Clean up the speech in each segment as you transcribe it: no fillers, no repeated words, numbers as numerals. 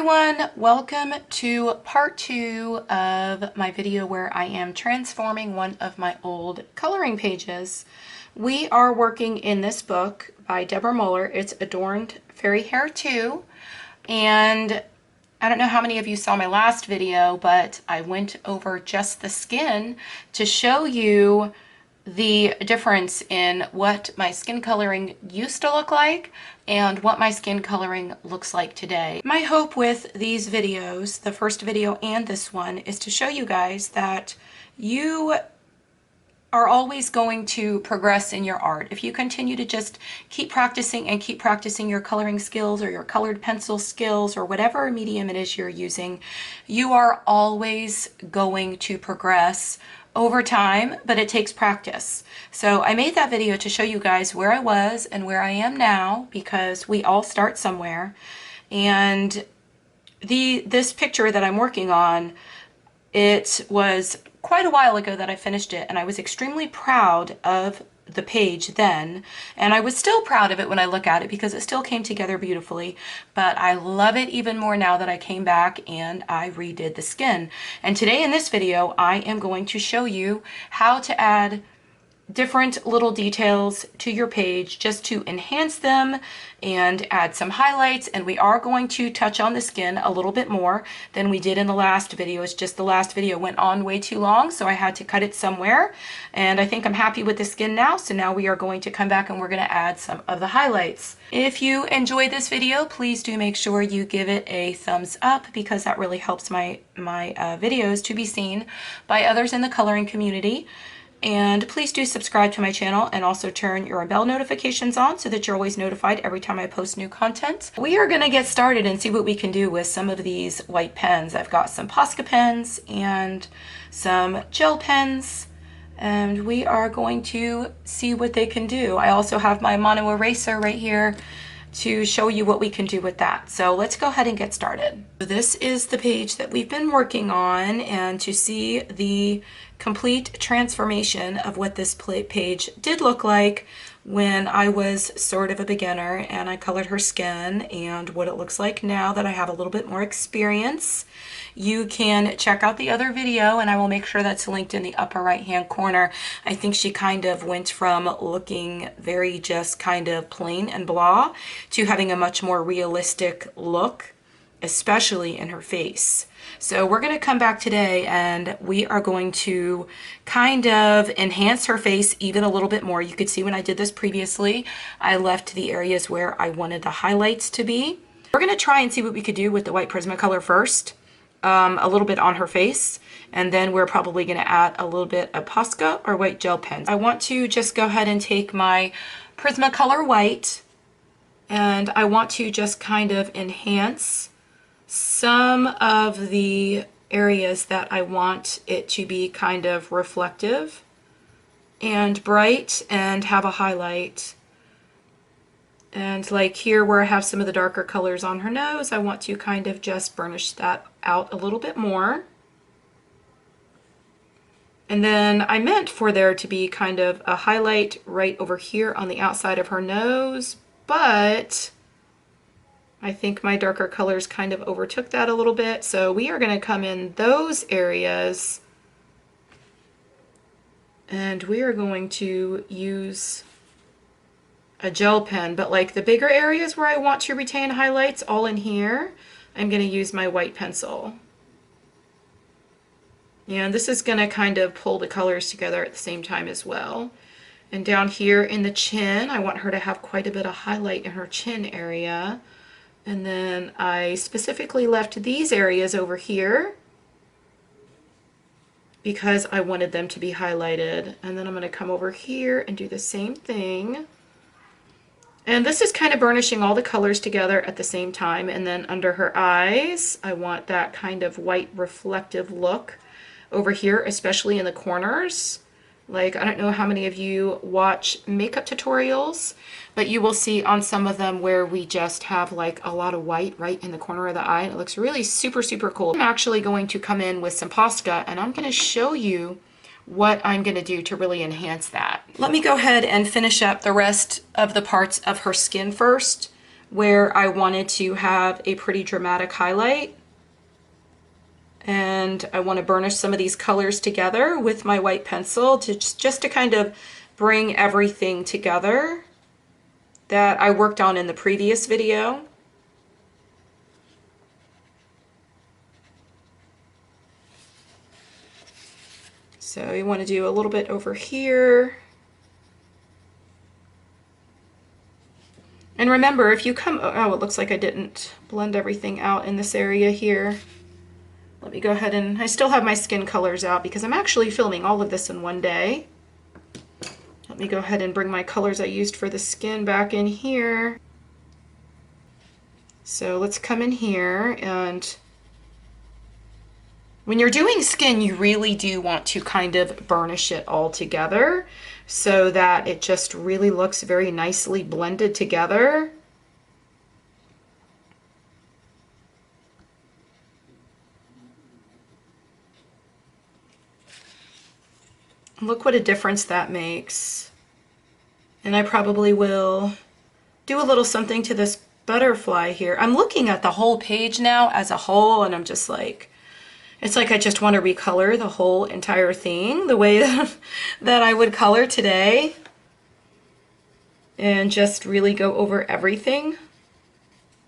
everyone, welcome to part 2 of my video where I am transforming one of my old coloring pages. We are working in this book by Deborah Muller. It's Adorned Fairy Hair 2, and I don't know how many of you saw my last video, but I went over just the skin to show you the difference in what my skin coloring used to look like and what my skin coloring looks like today. My hope with these videos, the first video and this one, is to show you guys that you are always going to progress in your art. If you continue to just keep practicing and keep practicing your coloring skills or your colored pencil skills or whatever medium it is you're using, you are always going to progress over time, but it takes practice. So I made that video to show you guys where I was and where I am now, because we all start somewhere. And this picture that I'm working on, it was quite a while ago that I finished it, and I was extremely proud of the page then, and I was still proud of it when I look at it because it still came together beautifully, but I love it even more now that I came back and I redid the skin. And today in this video I am going to show you how to add different little details to your page just to enhance them and add some highlights. And we are going to touch on the skin a little bit more than we did in the last video. It's just the last video went on way too long, so I had to cut it somewhere, and I think I'm happy with the skin now. So now we are going to come back and we're going to add some of the highlights. If you enjoyed this video, please do make sure you give it a thumbs up, because that really helps my videos to be seen by others in the coloring community. And please do subscribe to my channel and also turn your bell notifications on so that you're always notified every time I post new content. We are going to get started and see what we can do with some of these white pens. I've got some Posca pens and some gel pens, and we are going to see what they can do. I also have my mono eraser right here to show you what we can do with that. So let's go ahead and get started. This is the page that we've been working on, and to see the complete transformation of what this page did look like when I was sort of a beginner and I colored her skin, and what it looks like now that I have a little bit more experience, you can check out the other video, and I will make sure that's linked in the upper right hand corner. I think she kind of went from looking very just kind of plain and blah to having a much more realistic look, especially in her face. So we're going to come back today and we are going to kind of enhance her face even a little bit more. You could see when I did this previously, I left the areas where I wanted the highlights to be. We're going to try and see what we could do with the white Prismacolor first, a little bit on her face, and then we're probably going to add a little bit of Posca or white gel pens. I want to just go ahead and take my Prismacolor white, and I want to just kind of enhance some of the areas that I want it to be kind of reflective and bright and have a highlight. And like here where I have some of the darker colors on her nose, I want to kind of just burnish that out a little bit more. And then I meant for there to be kind of a highlight right over here on the outside of her nose, but I think my darker colors kind of overtook that a little bit. So we are going to come in those areas and we are going to use a gel pen, but like the bigger areas where I want to retain highlights all in here, I'm going to use my white pencil. And this is going to kind of pull the colors together at the same time as well. And down here in the chin, I want her to have quite a bit of highlight in her chin area. And then I specifically left these areas over here because I wanted them to be highlighted. And then I'm going to come over here and do the same thing. And this is kind of burnishing all the colors together at the same time. And then under her eyes, I want that kind of white reflective look over here, especially in the corners. Like, I don't know how many of you watch makeup tutorials, but you will see on some of them where we just have like a lot of white right in the corner of the eye. It looks really super, super cool. I'm actually going to come in with some Posca, and I'm going to show you what I'm going to do to really enhance that. Let me go ahead and finish up the rest of the parts of her skin first. where I wanted to have a pretty dramatic highlight. And I want to burnish some of these colors together with my white pencil to just to kind of bring everything together that I worked on in the previous video. So you want to do a little bit over here. And remember, if you come, oh, it looks like I didn't blend everything out in this area here. Let me go ahead and, I still have my skin colors out because I'm actually filming all of this in one day. Let me go ahead and bring my colors I used for the skin back in here. So let's come in here, and when you're doing skin, you really do want to kind of burnish it all together so that it just really looks very nicely blended together. Look what a difference that makes. And I probably will do a little something to this butterfly here. I'm looking at the whole page now as a whole, and I'm just like, it's like I just want to recolor the whole entire thing the way that I would color today, and just really go over everything.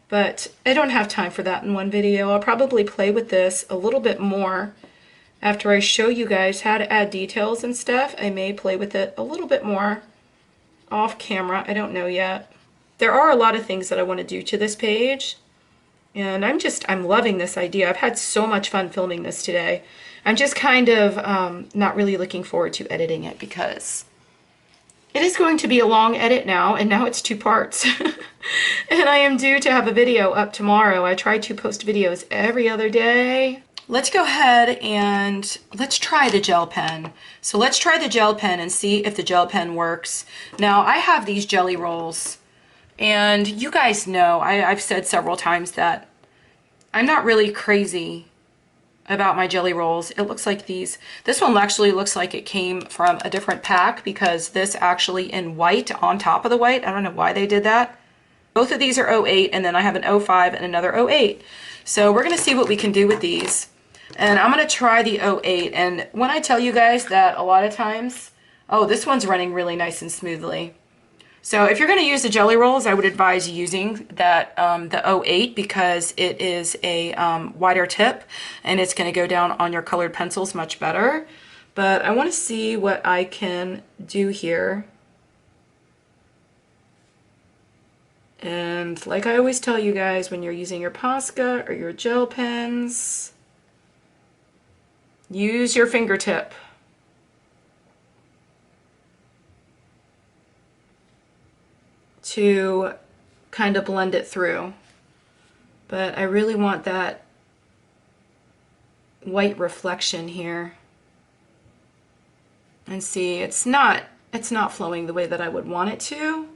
But I don't have time for that in one video. I'll probably play with this a little bit more after I show you guys how to add details and stuff. I may play with it a little bit more off camera. I don't know yet. There are a lot of things that I want to do to this page, and I'm loving this idea. I've had so much fun filming this today. I'm just kind of not really looking forward to editing it because it is going to be a long edit now, and now it's 2 parts. And I am due to have a video up tomorrow. I try to post videos every other day. Let's go ahead and let's try the gel pen. So let's try the gel pen and see if the gel pen works. Now I have these jelly rolls, and you guys know, I've said several times that I'm not really crazy about my jelly rolls. It looks like this one actually looks like it came from a different pack, because this actually in white on top of the white. I don't know why they did that. Both of these are 08, and then I have an 05 and another 08. So we're gonna see what we can do with these. And I'm going to try the 08, and when I tell you guys that a lot of times, oh, this one's running really nice and smoothly. So if you're going to use the jelly rolls, I would advise using that the 08, because it is a wider tip, and it's going to go down on your colored pencils much better. But I want to see what I can do here. And like I always tell you guys, when you're using your Posca or your gel pens, use your fingertip. To kind of blend it through. But I really want that white reflection here. And see, it's not flowing the way that I would want it to.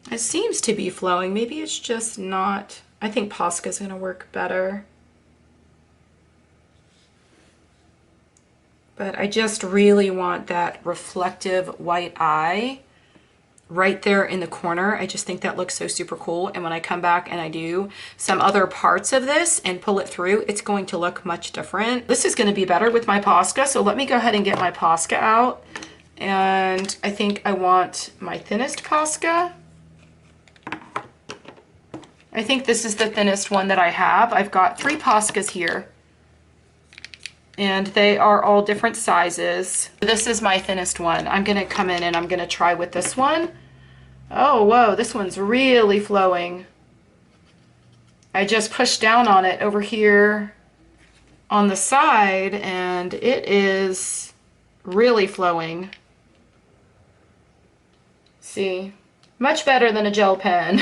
It seems to be flowing. Maybe it's just not. I think Posca is going to work better. But I just really want that reflective white eye right there in the corner. I just think that looks so super cool. And when I come back and I do some other parts of this and pull it through, it's going to look much different. This is going to be better with my Posca. So let me go ahead and get my Posca out. And I think I want my thinnest Posca. I think this is the thinnest one that I have. I've got 3 Poscas here, and they are all different sizes. This is my thinnest one. I'm gonna come in and I'm gonna try with this one. Oh, whoa, this one's really flowing. I just pushed down on it over here on the side, and it is really flowing. See, much better than a gel pen.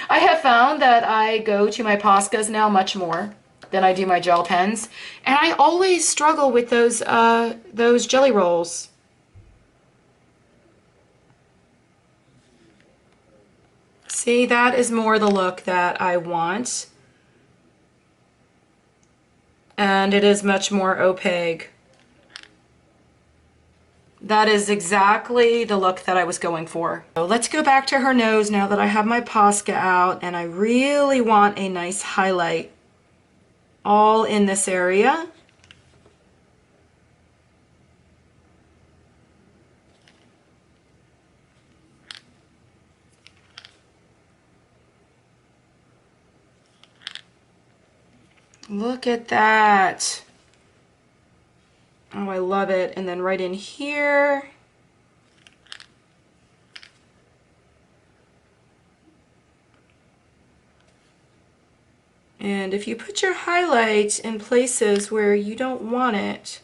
I have found that I go to my Poscas now much more than I do my gel pens, and I always struggle with those jelly rolls. See, that is more the look that I want, and it is much more opaque That is exactly the look that I was going for. So let's go back to her nose now that I have my Posca out, and I really want a nice highlight all in this area. Look at that. Oh, I love it. And then right in here. And if you put your highlight in places where you don't want it,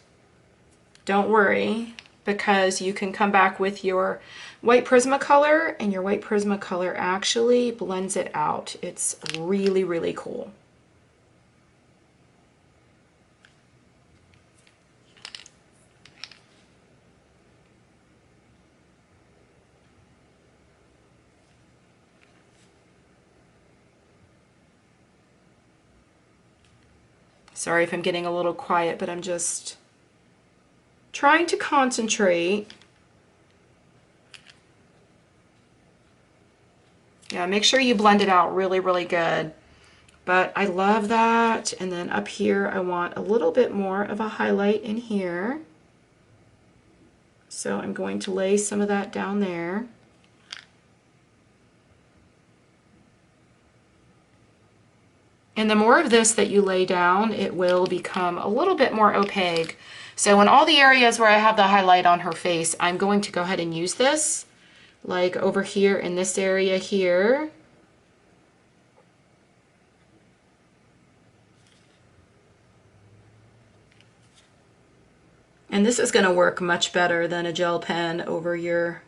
don't worry, because you can come back with your white Prismacolor, and your white Prismacolor actually blends it out. It's really, really cool. Sorry if I'm getting a little quiet, but I'm just trying to concentrate. Yeah, make sure you blend it out really, really good. But I love that. And then up here, I want a little bit more of a highlight in here. So I'm going to lay some of that down there. And the more of this that you lay down, it will become a little bit more opaque. So in all the areas where I have the highlight on her face, I'm going to go ahead and use this, like over here in this area here. And this is going to work much better than a gel pen over your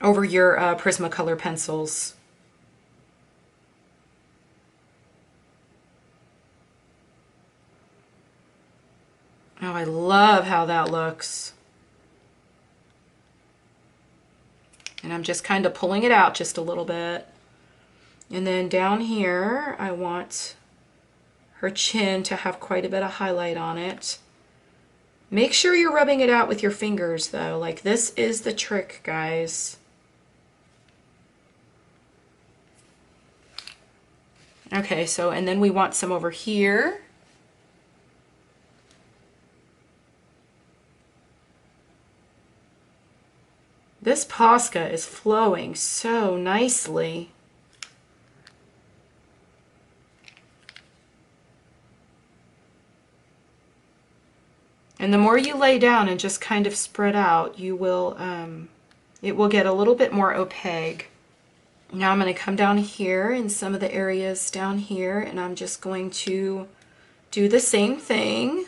Prismacolor pencils. Oh, I love how that looks. And I'm just kind of pulling it out just a little bit. And then down here, I want her chin to have quite a bit of highlight on it. Make sure you're rubbing it out with your fingers though. Like, this is the trick, guys. Okay, so, and then we want some over here. This Posca is flowing so nicely. And the more you lay down and just kind of spread out, you will, it will get a little bit more opaque. Now I'm going to come down here in some of the areas down here, and I'm just going to do the same thing.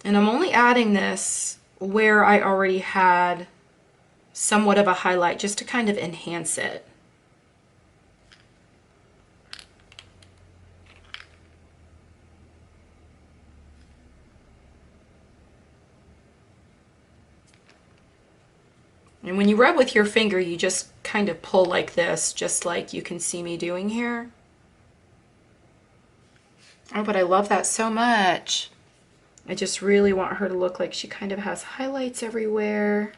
And I'm only adding this where I already had somewhat of a highlight, just to kind of enhance it. And when you rub with your finger, you just kind of pull like this, just like you can see me doing here. Oh, but I love that so much. I just really want her to look like she kind of has highlights everywhere.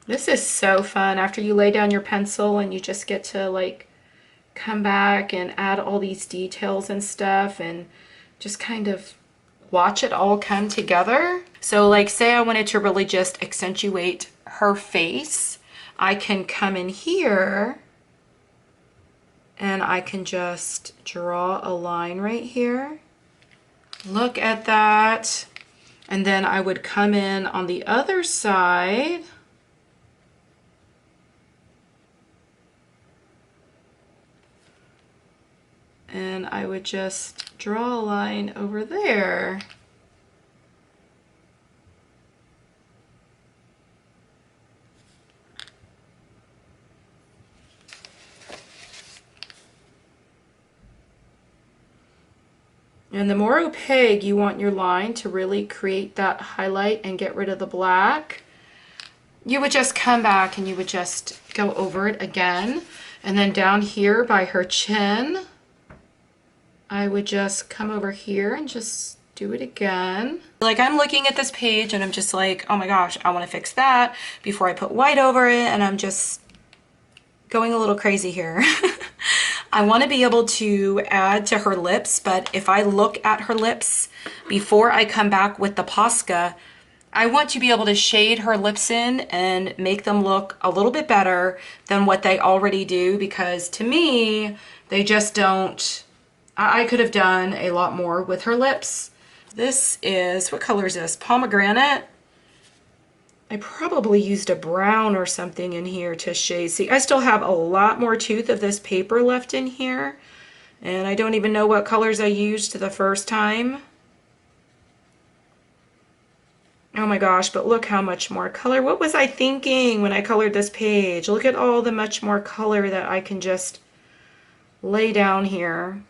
This is so fun after you lay down your pencil and you just get to like come back and add all these details and stuff and just kind of watch it all come together. So like, say I wanted to really just accentuate her face, I can come in here and I can just draw a line right here. Look at that. And then I would come in on the other side and I would just draw a line over there. And the more opaque you want your line to really create that highlight and get rid of the black, you would just come back and you would just go over it again. And then down here by her chin, I would just come over here and just do it again. Like I'm looking at this page and I'm just like, oh my gosh, I want to fix that before I put white over it, and I'm just going a little crazy here. I want to be able to add to her lips, but if I look at her lips before I come back with the Posca, I want to be able to shade her lips in and make them look a little bit better than what they already do, because to me, they just don't. I could have done a lot more with her lips. This is, what color is this? Pomegranate. I probably used a brown or something in here to shade. See, I still have a lot more tooth of this paper left in here, and I don't even know what colors I used the first time. Oh my gosh, but look how much more color. What was I thinking when I colored this page? Look at all the much more color that I can just lay down here.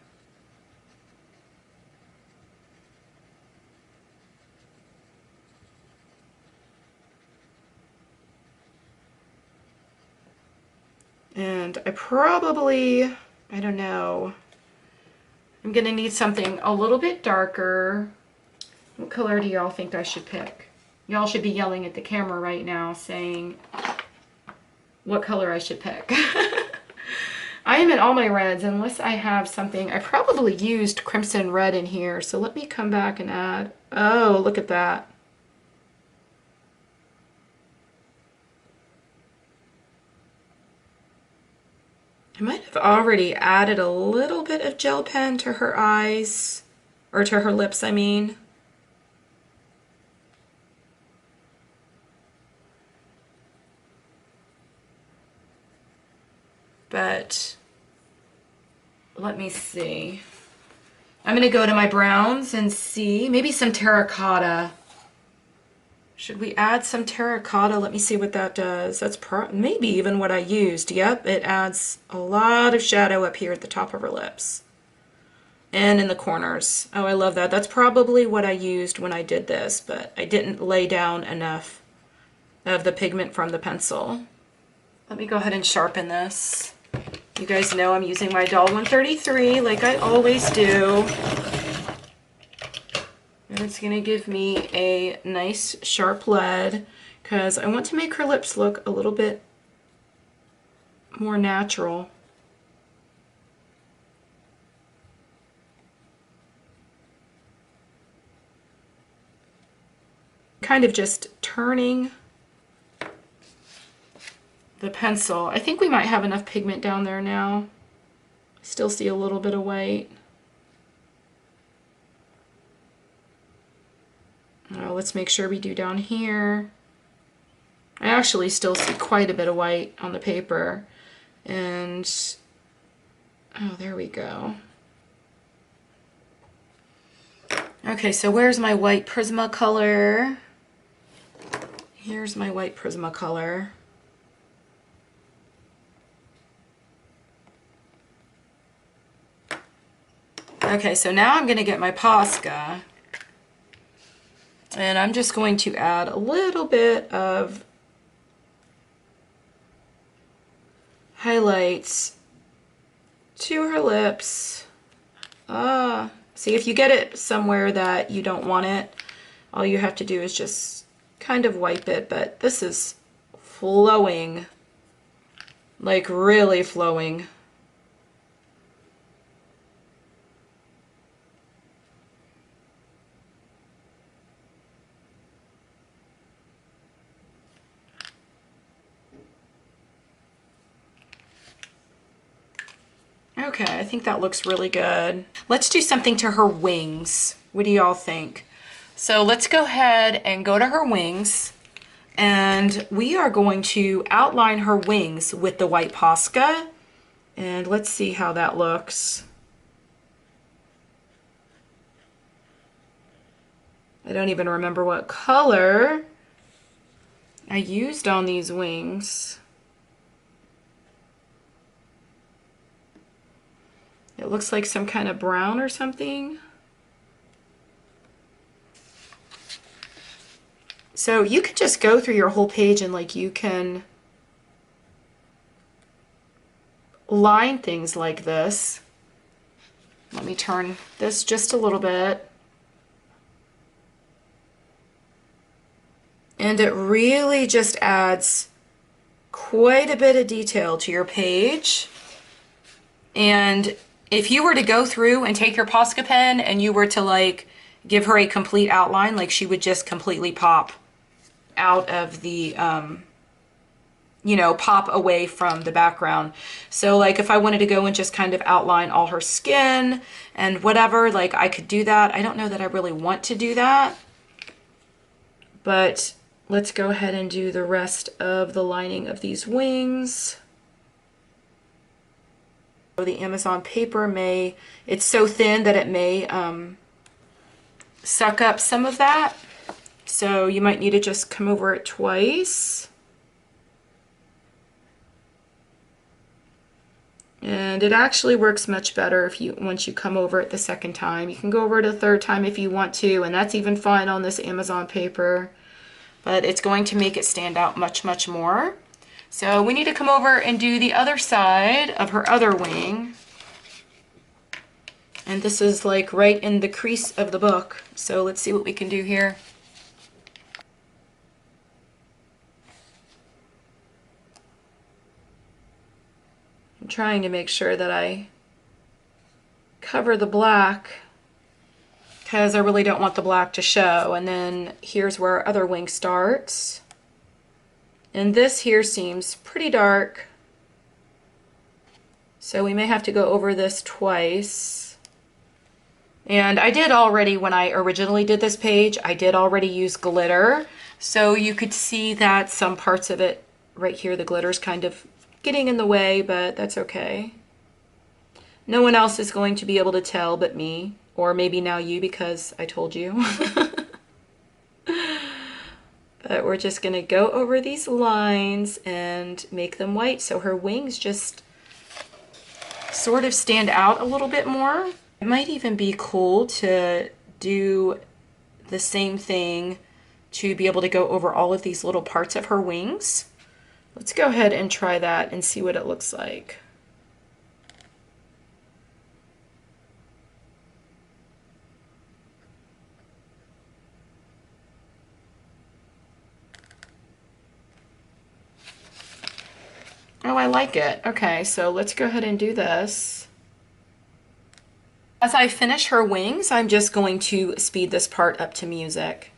And I probably, I don't know, I'm gonna need something a little bit darker. What color do y'all think I should pick? Y'all should be yelling at the camera right now saying what color I should pick. I am in all my reds unless I have something. I probably used crimson red in here, so let me come back and add. Oh, look at that. I might have already added a little bit of gel pen to her eyes, or to her lips, I mean. But let me see. I'm gonna go to my browns and see, maybe some terracotta. Should we add some terracotta? Let me see what that does. That's maybe even what I used. Yep, it adds a lot of shadow up here at the top of her lips. And in the corners. Oh, I love that. That's probably what I used when I did this, but I didn't lay down enough of the pigment from the pencil. Let me go ahead and sharpen this. You guys know I'm using my Doll 133 like I always do. And it's going to give me a nice sharp lead because I want to make her lips look a little bit more natural. Kind of just turning the pencil. I think we might have enough pigment down there now. Still see a little bit of white. Oh, let's make sure we do down here. I actually still see quite a bit of white on the paper. And, oh, there we go. Okay, so where's my white Prismacolor? Here's my white Prismacolor. Okay, so now I'm going to get my Posca. And I'm just going to add a little bit of highlights to her lips. See, if you get it somewhere that you don't want it, all you have to do is just kind of wipe it, but this is flowing, like really flowing. Okay, I think that looks really good. Let's do something to her wings. What do y'all think? So let's go ahead and go to her wings, and we are going to outline her wings with the white Posca, and let's see how that looks. I don't even remember what color I used on these wings. It looks like some kind of brown or something. So you could just go through your whole page and like you can line things like this. Let me turn this just a little bit. And it really just adds quite a bit of detail to your page. And if you were to go through and take your Posca pen and you were to like give her a complete outline, like she would just completely pop out of the, you know, pop away from the background. So like if I wanted to go and just kind of outline all her skin and whatever, like I could do that. I don't know that I really want to do that, but let's go ahead and do the rest of the lining of these wings. The Amazon paper may, it's so thin that it may suck up some of that. So you might need to just come over it twice. And it actually works much better if you, once you come over it the second time. You can go over it a third time if you want to, and that's even fine on this Amazon paper. But it's going to make it stand out much, much more. So we need to come over and do the other side of her other wing. And this is like right in the crease of the book. So let's see what we can do here. I'm trying to make sure that I cover the black because I really don't want the black to show. And then here's where our other wing starts. And this here seems pretty dark, so we may have to go over this twice. And I did already, when I originally did this page, I did already use glitter. So you could see that some parts of it right here, the glitter's kind of getting in the way, but that's okay. No one else is going to be able to tell but me, or maybe now you because I told you. But we're just gonna go over these lines and make them white so her wings just sort of stand out a little bit more. It might even be cool to do the same thing to be able to go over all of these little parts of her wings. Let's go ahead and try that and see what it looks like. Oh, I like it. Okay, so let's go ahead and do this. As I finish her wings, I'm just going to speed this part up to music.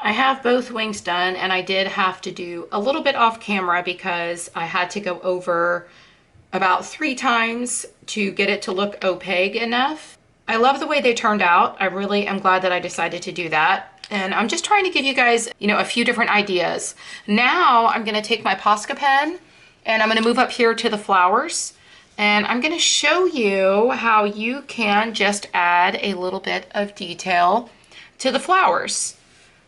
I have both wings done, and I did have to do a little bit off camera because I had to go over about 3 times to get it to look opaque enough. I love the way they turned out. I really am glad that I decided to do that. And I'm just trying to give you guys, you know, a few different ideas. Now I'm going to take my Posca pen and I'm going to move up here to the flowers. And I'm going to show you how you can just add a little bit of detail to the flowers.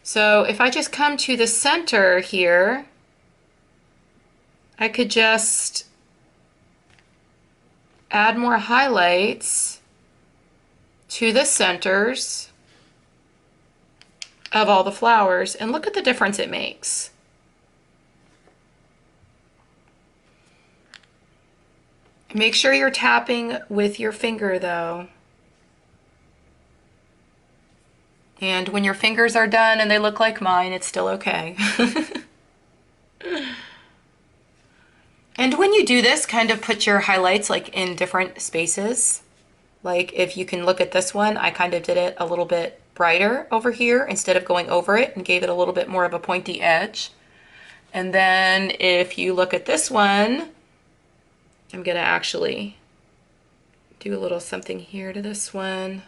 So if I just come to the center here, I could just add more highlights to the centers of all the flowers, and look at the difference it makes. Make sure you're tapping with your finger though. And when your fingers are done and they look like mine, it's still okay. And when you do this, kind of put your highlights like in different spaces. Like if you can look at this one, I kind of did it a little bit brighter over here instead of going over it and gave it a little bit more of a pointy edge. And then if you look at this one, I'm gonna actually do a little something here to this one.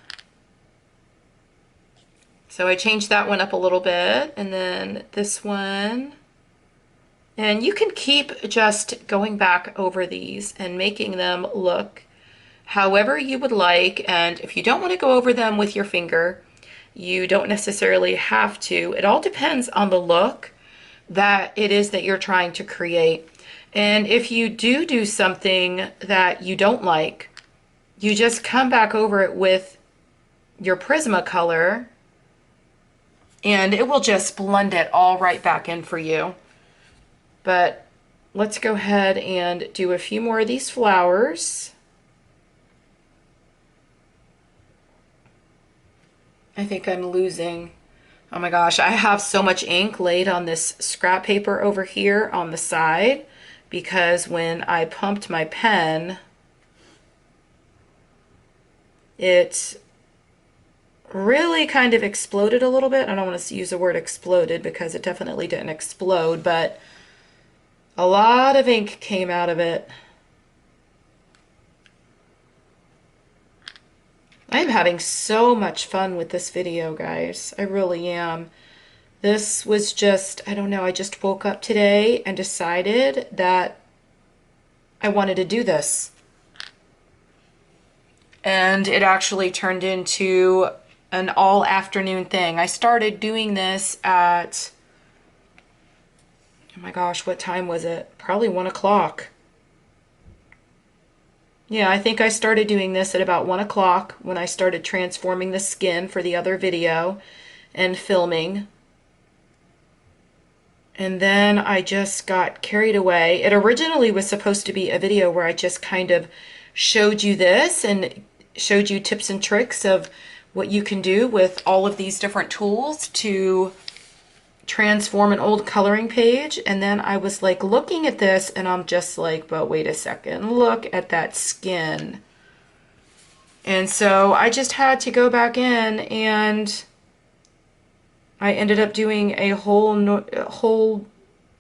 So I changed that one up a little bit, and then this one. And you can keep just going back over these and making them look however you would like. And if you don't want to go over them with your finger, you don't necessarily have to. It all depends on the look that it is that you're trying to create. And if you do something that you don't like, you just come back over it with your Prismacolor and it will just blend it all right back in for you. But let's go ahead and do a few more of these flowers. I think I'm losing, oh my gosh, I have so much ink laid on this scrap paper over here on the side because when I pumped my pen, it really kind of exploded a little bit. I don't want to use the word exploded because it definitely didn't explode, but a lot of ink came out of it. I'm having so much fun with this video, guys. I really am. This was just, I don't know, I just woke up today and decided that I wanted to do this. And it actually turned into an all afternoon thing. I started doing this at, oh my gosh, what time was it? Probably 1 o'clock. Yeah, I think I started doing this at about 1 o'clock when I started transforming the skin for the other video and filming. And then I just got carried away. It originally was supposed to be a video where I just kind of showed you this and showed you tips and tricks of what you can do with all of these different tools to transform an old coloring page. And then I was like looking at this and I'm just like, but wait a second, look at that skin. And so I just had to go back in and I ended up doing a whole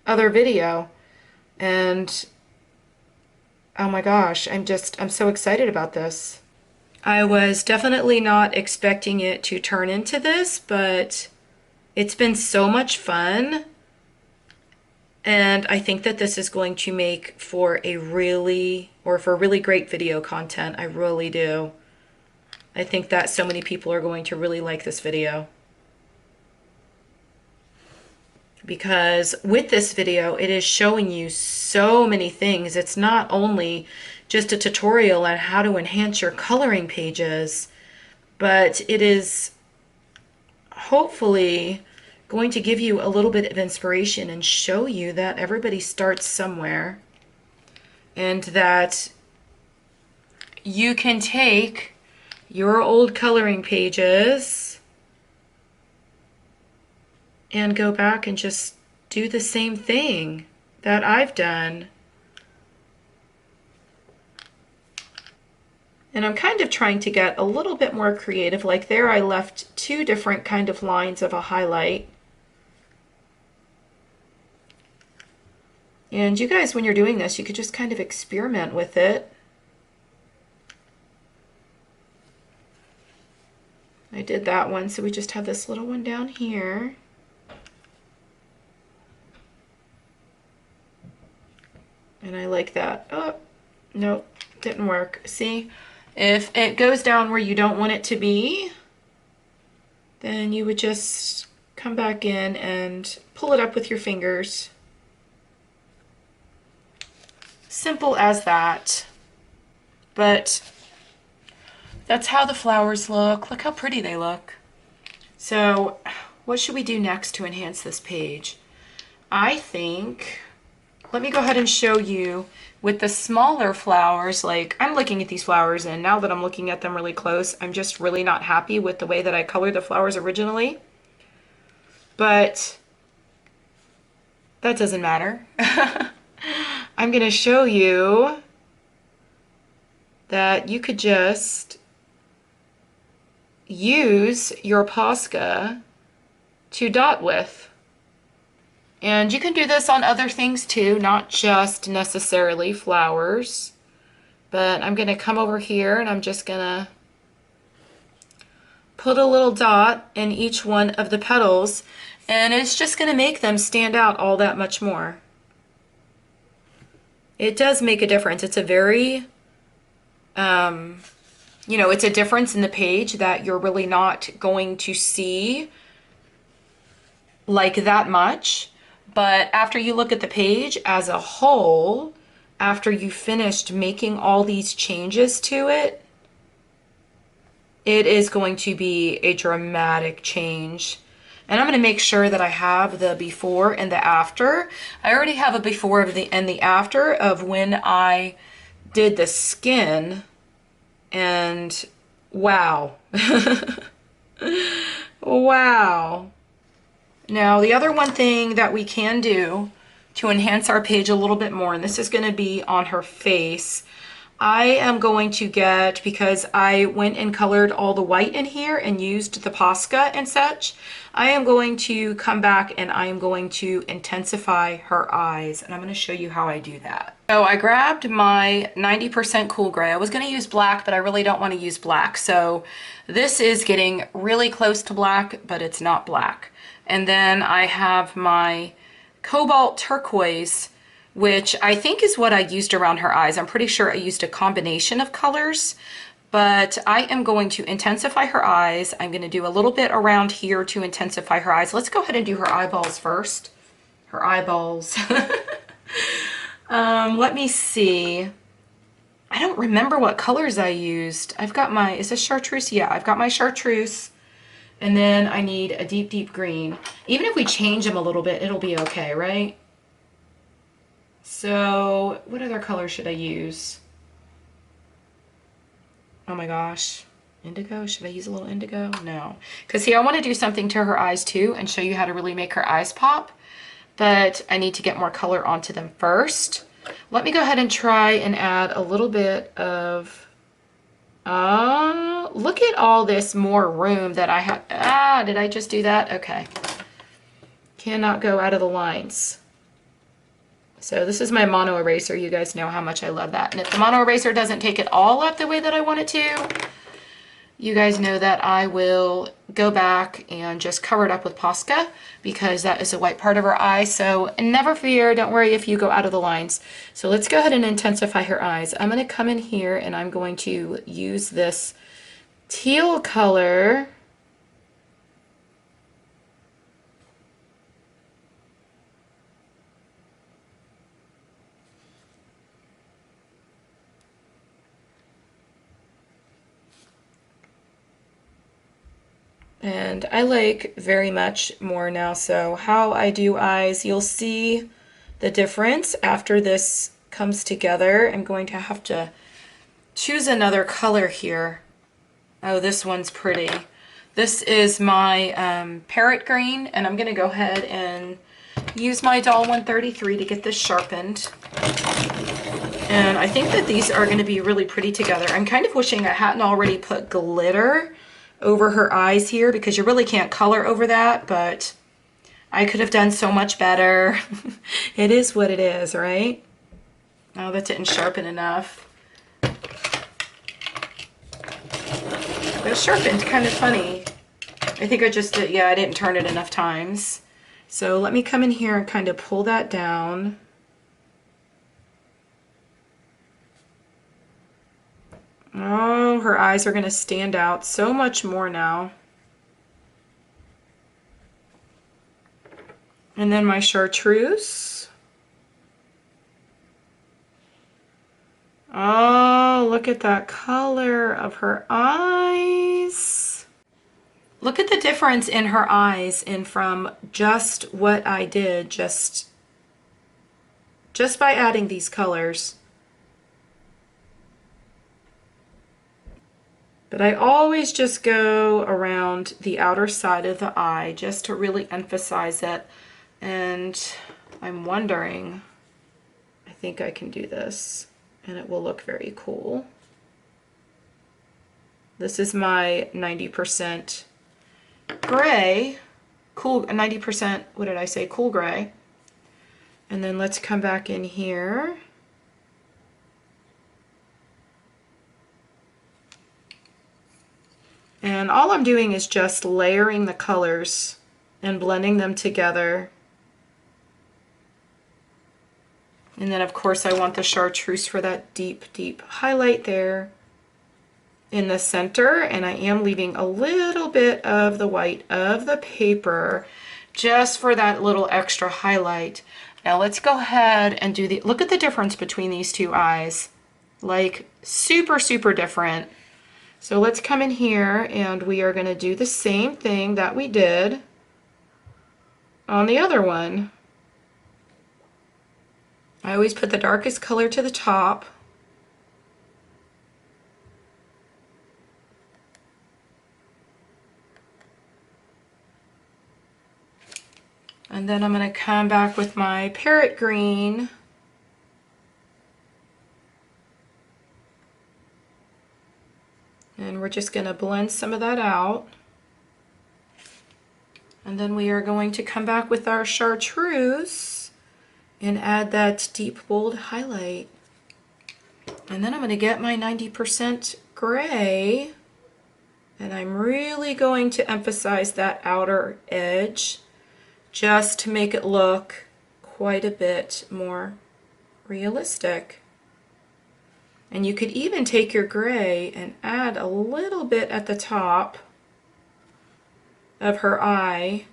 other video. And oh my gosh, I'm so excited about this. I was definitely not expecting it to turn into this, but it's been so much fun. And I think that this is going to make for really great video content. I really do. I think that so many people are going to really like this video. Because with this video, it is showing you so many things. It's not only just a tutorial on how to enhance your coloring pages, but it is hopefully going to give you a little bit of inspiration and show you that everybody starts somewhere and that you can take your old coloring pages and go back and just do the same thing that I've done. And I'm kind of trying to get a little bit more creative. Like there I left 2 different kind of lines of a highlight. And you guys, when you're doing this, you could just kind of experiment with it. I did that one, so we just have this little one down here. And I like that. Oh, nope, didn't work. See, if it goes down where you don't want it to be, then you would just come back in and pull it up with your fingers. Simple as that. But that's how the flowers look. Look how pretty they look. So what should we do next to enhance this page? I think, let me go ahead and show you With the smaller flowers, like I'm looking at these flowers and now that I'm looking at them really close, I'm just really not happy with the way that I colored the flowers originally. But that doesn't matter. I'm going to show you that you could just use your Posca to dot with. And you can do this on other things too, not just necessarily flowers. But I'm going to come over here and I'm just going to put a little dot in each one of the petals, and it's just going to make them stand out all that much more. It does make a difference. It's a very, it's a difference in the page that you're really not going to see like that much. But after you look at the page as a whole, after you finished making all these changes to it, it is going to be a dramatic change. And I'm going to make sure that I have the before and the after. I already have a before and the after of when I did the skin, and wow. Wow. Now, the other one thing that we can do to enhance our page a little bit more, and this is going to be on her face, I am going to get, because I went and colored all the white in here and used the Posca and such, I am going to come back and I am going to intensify her eyes, and I'm going to show you how I do that. So I grabbed my 90% cool gray. I was going to use black, but I really don't want to use black. So this is getting really close to black, but it's not black. And then I have my cobalt turquoise, which I think is what I used around her eyes. I'm pretty sure I used a combination of colors, but I am going to intensify her eyes. I'm going to do a little bit around here to intensify her eyes. Let's go ahead and do her eyeballs first. Her eyeballs. Let me see. I don't remember what colors I used. I've got my, is this chartreuse? Yeah, I've got my chartreuse. And then I need a deep, deep green. Even if we change them a little bit, it'll be okay, right? So what other color should I use? Oh my gosh, indigo? Should I use a little indigo? No. Because see, I want to do something to her eyes too and show you how to really make her eyes pop. But I need to get more color onto them first. Let me go ahead and try and add a little bit of... look at all this more room that I have. Did I just do that? Okay. Cannot go out of the lines. So this is my mono eraser. You guys know how much I love that. And if the mono eraser doesn't take it all up the way that I want it to, you guys know that I will go back and just cover it up with Posca, because that is a white part of her eye. So never fear, don't worry if you go out of the lines. So let's go ahead and intensify her eyes. I'm going to come in here and I'm going to use this teal color. And I like very much more now. So how I do eyes, you'll see the difference after this comes together. I'm going to have to choose another color here. Oh, this one's pretty. This is my parrot green, and I'm going to go ahead and use my Doll 133 to get this sharpened. And I think that these are going to be really pretty together. I'm kind of wishing I hadn't already put glitter over her eyes here, because you really can't color over that, but I could have done so much better. It is what it is, right? Oh, that didn't sharpen enough. It sharpened kind of funny. I think I just did, yeah, I didn't turn it enough times. So let me come in here and kind of pull that down. Oh, her eyes are going to stand out so much more now. And then my chartreuse. Oh, look at that color of her eyes. Look at the difference in her eyes, and from just what I did, just by adding these colors. But I always just go around the outer side of the eye just to really emphasize it. And I'm wondering, I think I can do this and it will look very cool. This is my 90% gray, cool, 90%, what did I say, cool gray. And then let's come back in here. And all I'm doing is just layering the colors and blending them together. And then of course I want the chartreuse for that deep, deep highlight there in the center. And I am leaving a little bit of the white of the paper just for that little extra highlight. Now let's go ahead and do the, look at the difference between these two eyes. Like super, super different. So let's come in here and we are going to do the same thing that we did on the other one. I always put the darkest color to the top. And then I'm going to come back with my parrot green. And we're just going to blend some of that out. And then we are going to come back with our chartreuse and add that deep bold highlight. And then I'm going to get my 90% gray. And I'm really going to emphasize that outer edge just to make it look quite a bit more realistic. And you could even take your gray and add a little bit at the top of her eye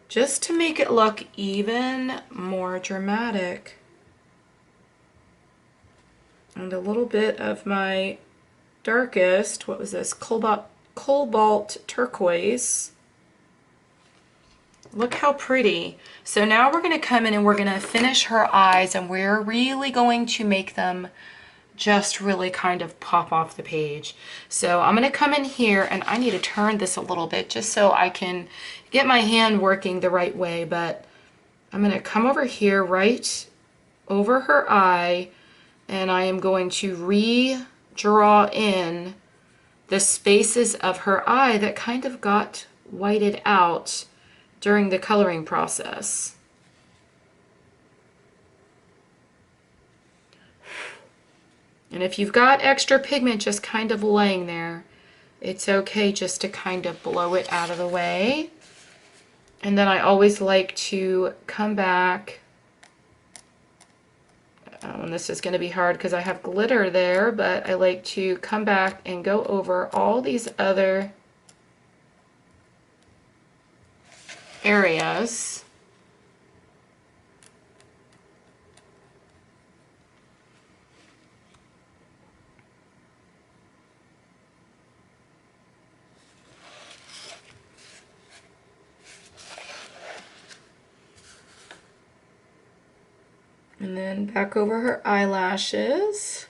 just to make it look even more dramatic. And a little bit of my darkest, what was this, cobalt turquoise. Look how pretty. So now we're going to come in and we're going to finish her eyes, and we're really going to make them just really kind of pop off the page. So I'm going to come in here and I need to turn this a little bit just so I can get my hand working the right way, but I'm going to come over here right over her eye and I am going to redraw in the spaces of her eye that kind of got whited out during the coloring process. And if you've got extra pigment just kind of laying there, it's okay just to kind of blow it out of the way. And then I always like to come back, and this is going to be hard because I have glitter there, but I like to come back and go over all these other areas. And then back over her eyelashes.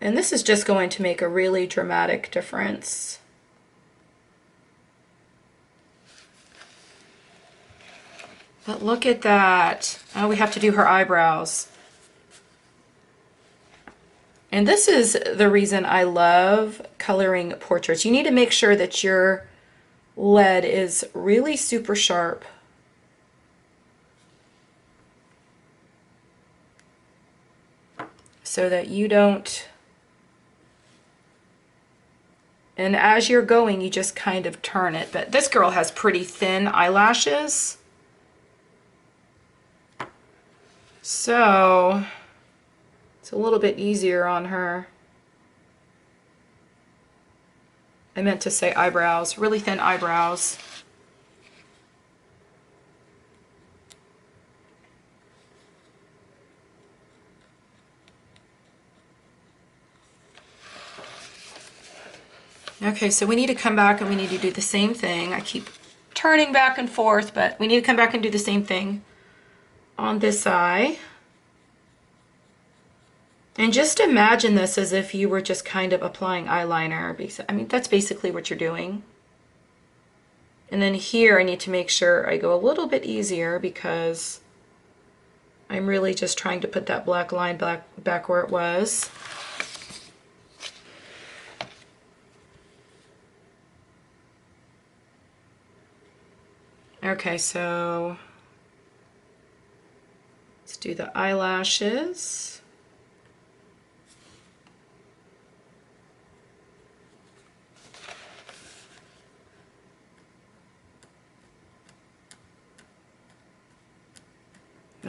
And this is just going to make a really dramatic difference. But look at that. Oh, we have to do her eyebrows. And this is the reason I love coloring portraits. You need to make sure that your lead is really super sharp. So that you don't, and as you're going you just kind of turn it. But this girl has pretty thin eyelashes, so it's a little bit easier on her. I meant to say eyebrows, really thin eyebrows. Okay, so we need to come back and we need to do the same thing. I keep turning back and forth, but we need to come back and do the same thing on this eye. And just imagine this as if you were just kind of applying eyeliner. I mean, that's basically what you're doing. And then here I need to make sure I go a little bit easier because I'm really just trying to put that black line back where it was. Okay, so let's do the eyelashes.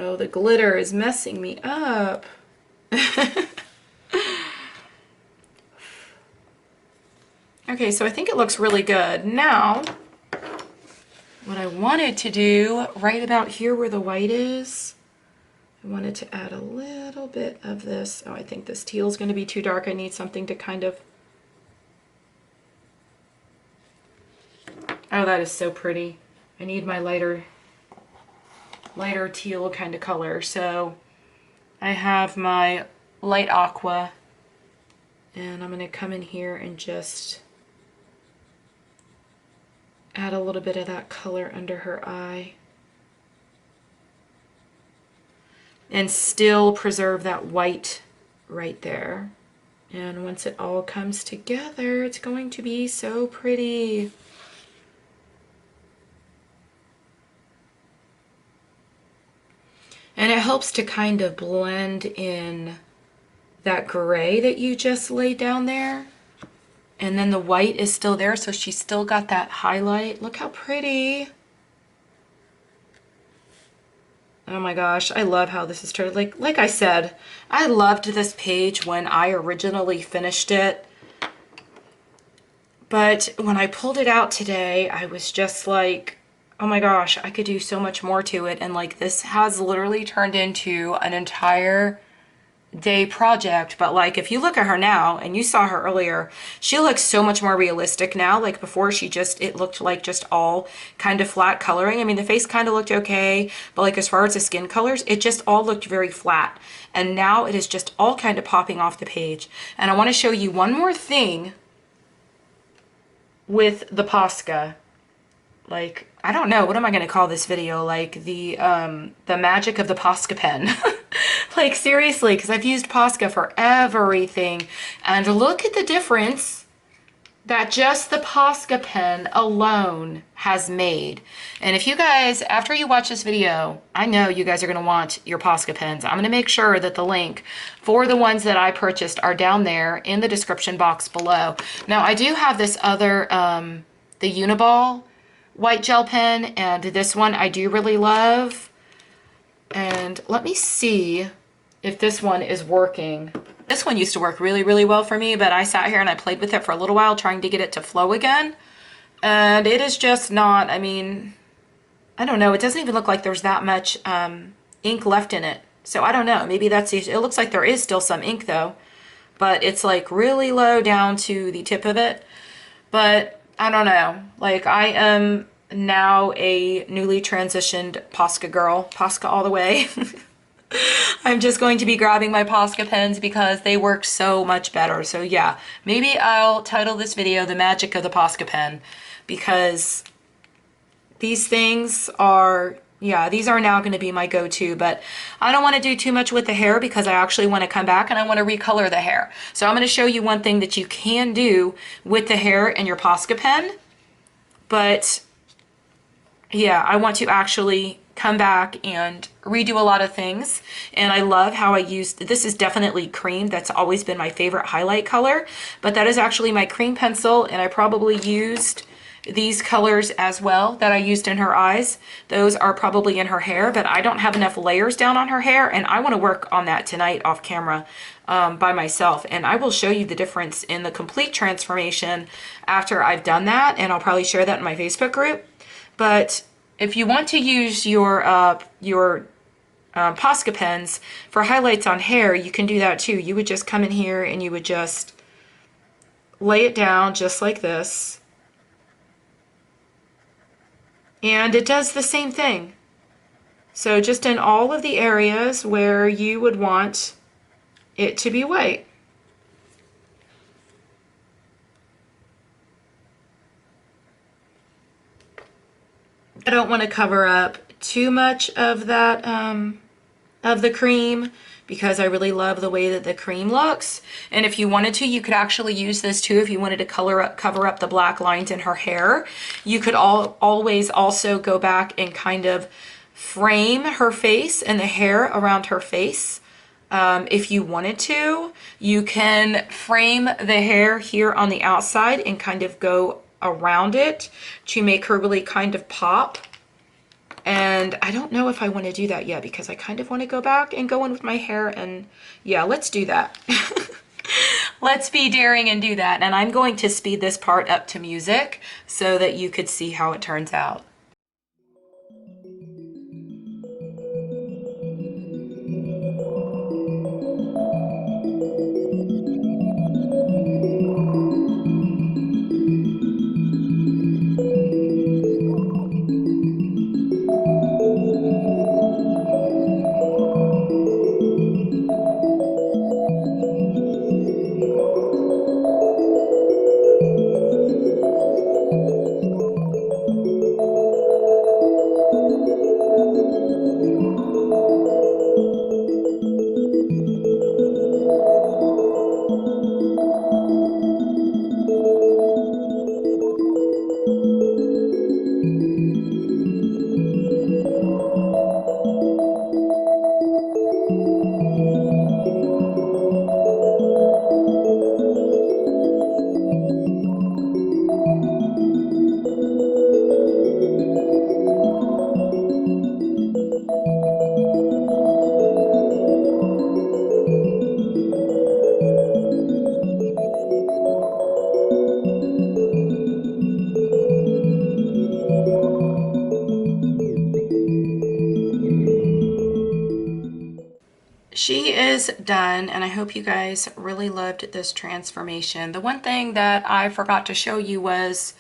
Oh, the glitter is messing me up. Okay, so I think it looks really good. Now, what I wanted to do right about here where the white is, I wanted to add a little bit of this. Oh, I think this teal is going to be too dark. I need something to kind of... Oh, that is so pretty. I need my lighter teal kind of color. So I have my light aqua, and I'm going to come in here and just add a little bit of that color under her eye and still preserve that white right there. And once it all comes together, it's going to be so pretty. And it helps to kind of blend in that gray that you just laid down there. And then the white is still there, so she's still got that highlight. Look how pretty. Oh my gosh, I love how this is turned. Like I said, I loved this page when I originally finished it. But when I pulled it out today, I was just like, oh my gosh, I could do so much more to it. And like this has literally turned into an entire day project. But like if you look at her now, and you saw her earlier, she looks so much more realistic now. Like before, it looked like just all kind of flat coloring. I mean, the face kind of looked okay, but like as far as the skin colors, it just all looked very flat. And now it is just all kind of popping off the page. And I want to show you one more thing with the Posca. Like, I don't know, what am I going to call this video? Like the magic of the Posca pen. Like seriously, because I've used Posca for everything. And look at the difference that just the Posca pen alone has made. And if you guys, after you watch this video, I know you guys are going to want your Posca pens. I'm going to make sure that the link for the ones that I purchased are down there in the description box below. Now, I do have this other, the Uniball white gel pen, and this one I do really love. And let me see if this one is working. This one used to work really, really well for me, but I sat here and I played with it for a little while trying to get it to flow again. And it is just not, I mean, I don't know. It doesn't even look like there's that much ink left in it. So I don't know. Maybe that's, it looks like there is still some ink though, but it's like really low down to the tip of it. But I don't know. Like I am now a newly transitioned Posca girl. Posca all the way. I'm just going to be grabbing my Posca pens because they work so much better. So yeah, maybe I'll title this video The Magic of the Posca Pen, because these things are, yeah, these are now going to be my go-to. But I don't want to do too much with the hair because I actually want to come back and I want to recolor the hair. So I'm going to show you one thing that you can do with the hair and your Posca pen. But yeah, I want to actually come back and redo a lot of things. And I love how I used, this is definitely cream. That's always been my favorite highlight color, but that is actually my cream pencil. And I probably used these colors as well that I used in her eyes. Those are probably in her hair, but I don't have enough layers down on her hair. And I want to work on that tonight off camera by myself. And I will show you the difference in the complete transformation after I've done that. And I'll probably share that in my Facebook group. But if you want to use your Posca pens for highlights on hair, you can do that too. You would just come in here and you would just lay it down just like this. And it does the same thing. So just in all of the areas where you would want it to be white. I don't want to cover up too much of that, of the cream, because I really love the way that the cream looks. And if you wanted to, you could actually use this too if you wanted to cover up the black lines in her hair. You could always also go back and kind of frame her face and the hair around her face. If you wanted to, you can frame the hair here on the outside and kind of go around it to make her really kind of pop. And I don't know if I want to do that yet because I kind of want to go back and go in with my hair, and yeah, let's do that. Let's be daring and do that. And I'm going to speed this part up to music so that you could see how it turns out. She is done, and I hope you guys really loved this transformation. The one thing that I forgot to show you was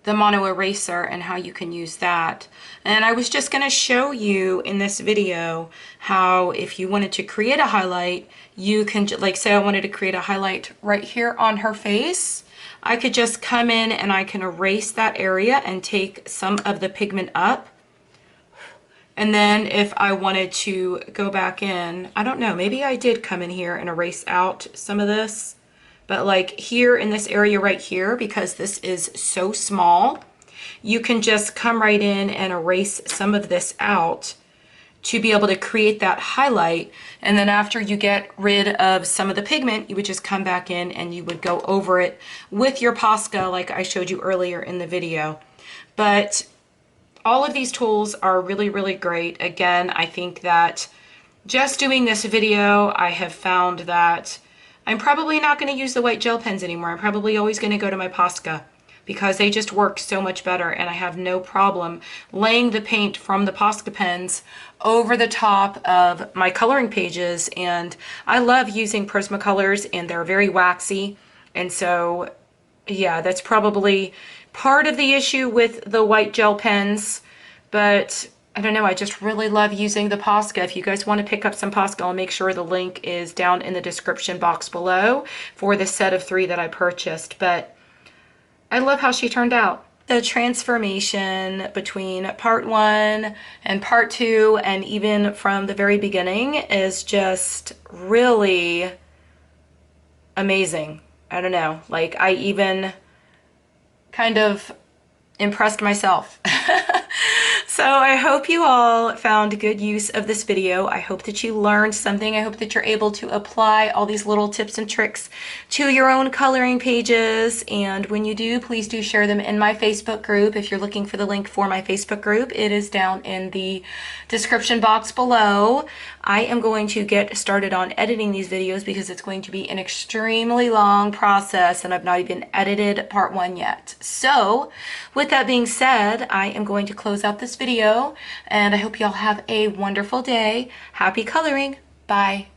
the mono eraser and how you can use that. And I was just going to show you in this video how if you wanted to create a highlight, you can, like say I wanted to create a highlight right here on her face, I could just come in and I can erase that area and take some of the pigment up. And then if I wanted to go back in, I don't know, maybe I did come in here and erase out some of this, but like here in this area right here, because this is so small, you can just come right in and erase some of this out to be able to create that highlight. And then after you get rid of some of the pigment, you would just come back in and you would go over it with your Posca like I showed you earlier in the video. But all of these tools are really, really great. Again, I think that just doing this video, I have found that I'm probably not going to use the white gel pens anymore. I'm probably always going to go to my Posca because they just work so much better, and I have no problem laying the paint from the Posca pens over the top of my coloring pages. And I love using Prismacolors, and they're very waxy. And so, yeah, that's probably part of the issue with the white gel pens, but I don't know, I just really love using the Posca. If you guys want to pick up some Posca, I'll make sure the link is down in the description box below for the set of 3 that I purchased. But I love how she turned out. The transformation between part 1 and part 2, and even from the very beginning, is just really amazing. I don't know, like I even kind of impressed myself. So I hope you all found good use of this video. I hope that you learned something. I hope that you're able to apply all these little tips and tricks to your own coloring pages. And when you do, please do share them in my Facebook group. If you're looking for the link for my Facebook group, it is down in the description box below. I am going to get started on editing these videos because it's going to be an extremely long process, and I've not even edited part 1 yet. So with that being said, I am going to close out this video, and I hope y'all have a wonderful day. Happy coloring. Bye.